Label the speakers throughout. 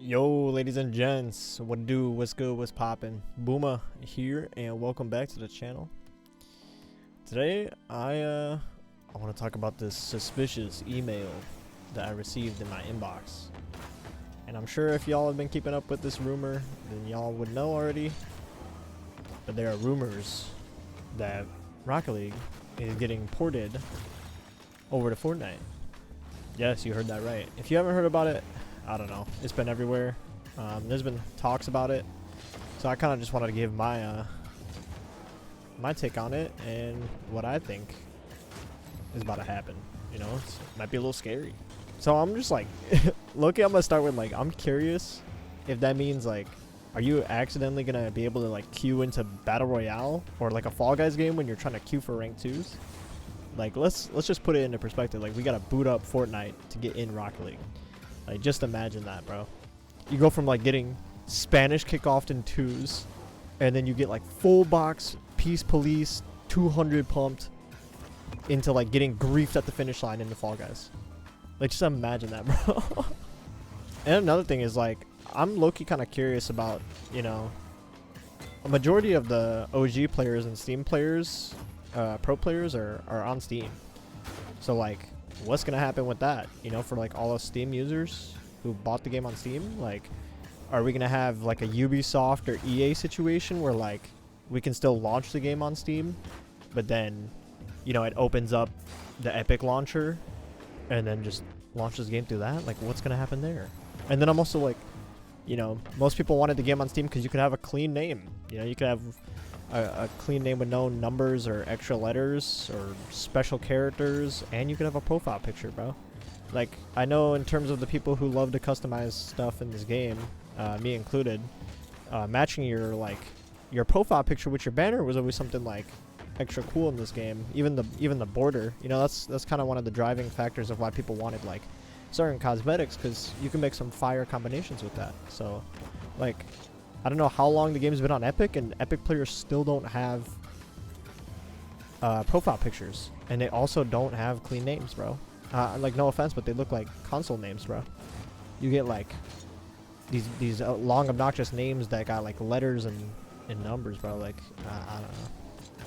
Speaker 1: Yo, ladies and gents, what do, what's good, what's poppin'? Booma here, and welcome back to the channel. Today, I want to talk about this suspicious email that I received in my inbox. And I'm sure if y'all have been keeping up with this rumor, then y'all would know already. But there are rumors that Rocket League is getting ported over to Fortnite. Yes, you heard that right. If you haven't heard about it, I don't know. It's been everywhere. There's been talks about it, so I kind of just wanted to give my my take on it and what I think is about to happen. You know, it might be a little scary. So I'm just like, look, I'm gonna start with like, I'm curious if that means like, are you accidentally gonna be able to like queue into Battle Royale or like a Fall Guys game when you're trying to queue for rank 2s? Like, let's just put it into perspective. Like, we gotta boot up Fortnite to get in Rocket League. Like, just imagine that, bro. You go from like getting Spanish kickoffed in 2s, and then you get like full box Peace Police 200 pumped into like getting griefed at the finish line in the Fall Guys. Like, just imagine that, bro. And another thing is like, I'm low-key kind of curious about, you know, a majority of the OG players and Steam players, pro players are on Steam. So like, what's gonna happen with that, you know, for like all us Steam users who bought the game on Steam? Like, are we gonna have like a Ubisoft or EA situation where like we can still launch the game on Steam, but then, you know, it opens up the Epic launcher and then just launches the game through that? Like, what's gonna happen there? And then I'm also like, you know, most people wanted the game on Steam because you could have a clean name. You know, you could have a clean name with no numbers or extra letters or special characters, and you could have a profile picture, bro. Like, I know in terms of the people who love to customize stuff in this game, me included, matching your like your profile picture with your banner was always something like extra cool in this game. Even the border, you know, that's kind of one of the driving factors of why people wanted like certain cosmetics, because you can make some fire combinations with that. So like, I don't know how long the game's been on Epic, and Epic players still don't have profile pictures, and they also don't have clean names, bro. Like, no offense, but they look like console names, bro. You get like these long obnoxious names that got like letters and numbers, bro. Like, I don't know.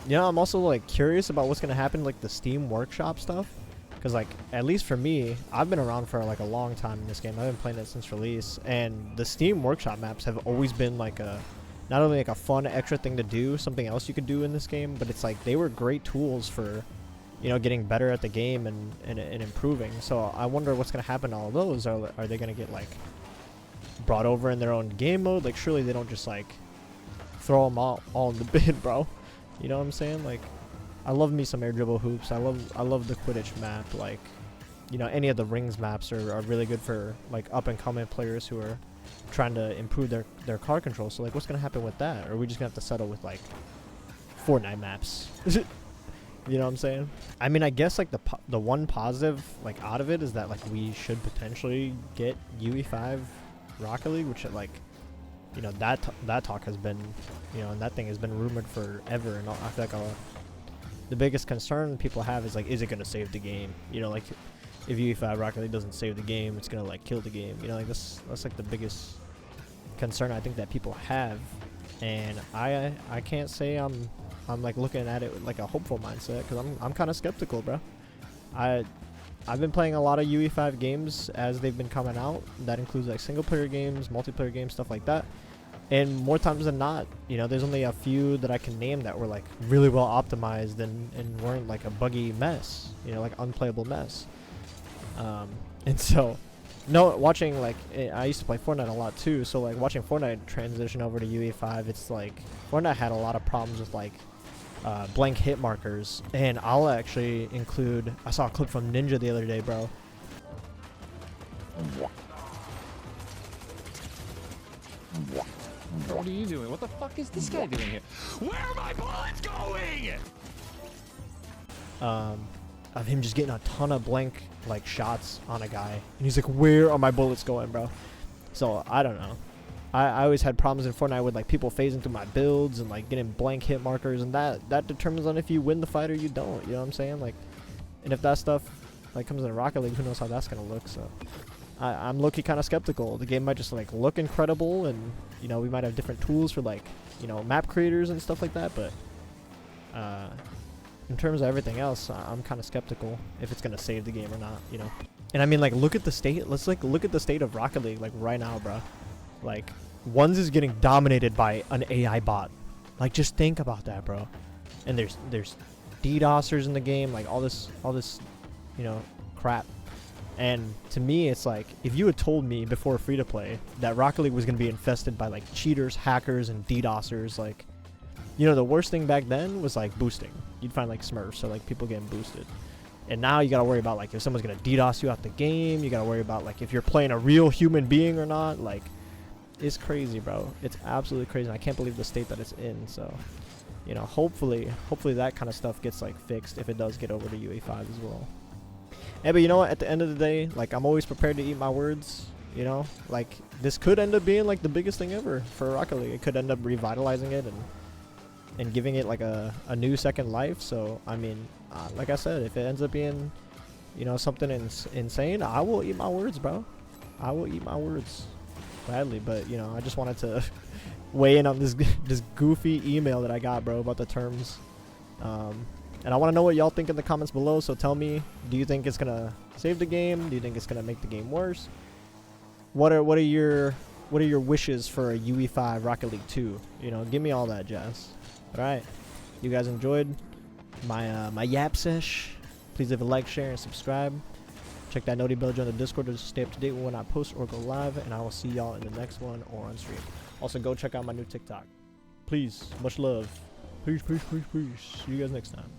Speaker 1: You know, I'm also like curious about what's gonna happen like the Steam Workshop stuff. Because, like, at least for me, I've been around for, like, a long time in this game. I've been playing it since release. And the Steam Workshop maps have always been, like, not only, like, a fun extra thing to do, something else you could do in this game, but it's, like, they were great tools for, you know, getting better at the game and improving. So I wonder what's going to happen to all those. Are they going to get, like, brought over in their own game mode? Like, surely they don't just, like, throw them all in the bin, bro. You know what I'm saying? Like, I love me some air dribble hoops. I love the Quidditch map. Like, you know, any of the rings maps are really good for like up and coming players who are trying to improve their card control. So like, what's gonna happen with that? Or are we just gonna have to settle with like Fortnite maps? You know what I'm saying? I mean, I guess like the one positive like out of it is that like we should potentially get UE5 Rocket League, which like, you know, that talk has been, you know, and that thing has been rumored forever. And I feel like the biggest concern people have is like, is it gonna save the game? You know, like if UE5 Rocket League doesn't save the game, it's gonna like kill the game. You know, like that's like the biggest concern I think that people have. And I can't say I'm like looking at it with like a hopeful mindset, because I'm kind of skeptical, bro. I've been playing a lot of UE5 games as they've been coming out. That includes like single player games, multiplayer games, stuff like that. And more times than not, you know, there's only a few that I can name that were like really well optimized and weren't like a buggy mess, you know, like unplayable mess. And so, no, watching like, I used to play Fortnite a lot too, so like watching Fortnite transition over to UE5, it's like Fortnite had a lot of problems with like blank hit markers. And I'll actually include, I saw a clip from Ninja the other day, bro.
Speaker 2: What are you doing? What the fuck is this guy doing here? Where are my bullets going?
Speaker 1: Of him just getting a ton of blank like shots on a guy, and he's like, where are my bullets going, bro? So I don't know. I always had problems in Fortnite with like people phasing through my builds and like getting blank hit markers, and that determines on if you win the fight or you don't. You know what I'm saying? Like, and if that stuff like comes in Rocket League, who knows how that's gonna look? So I'm low-key kind of skeptical. The game might just like look incredible, and you know we might have different tools for like map creators and stuff like that. But in terms of everything else, I'm kind of skeptical if it's gonna save the game or not. And I mean, like, look at the state. Let's like look at the state of Rocket League like right now, bro. Like, Ones is getting dominated by an AI bot. Like, just think about that, bro. And there's DDoSers in the game, like all this crap. And to me, it's like, if you had told me before free to play that Rocket League was gonna be infested by like cheaters, hackers, and DDoSers, like, the worst thing back then was like boosting. You'd find like Smurfs, so like people getting boosted. And now you gotta worry about like if someone's gonna DDoS you out the game. You gotta worry about like if you're playing a real human being or not. Like, it's crazy, bro. It's absolutely crazy. And I can't believe the state that it's in. So, hopefully that kind of stuff gets like fixed if it does get over to UE5 as well. Yeah, but you know what? At the end of the day, like, I'm always prepared to eat my words. Like, this could end up being like the biggest thing ever for Rocket League. It could end up revitalizing it and giving it like a new second life. So I mean, like I said, if it ends up being something insane, I will eat my words, bro. I will eat my words gladly. But I just wanted to weigh in on this goofy email that I got, bro, about the terms. And I want to know what y'all think in the comments below. So tell me, do you think it's gonna save the game? Do you think it's gonna make the game worse? What are your wishes for a UE5 Rocket League 2? Give me all that jazz. All right, you guys enjoyed my yap sesh? Please leave a like, share, and subscribe. Check that noti bell, join the Discord to stay up to date when I post or go live, and I will see y'all in the next one or on stream. Also, go check out my new TikTok. Please, much love. Peace, peace, peace, peace. See you guys next time.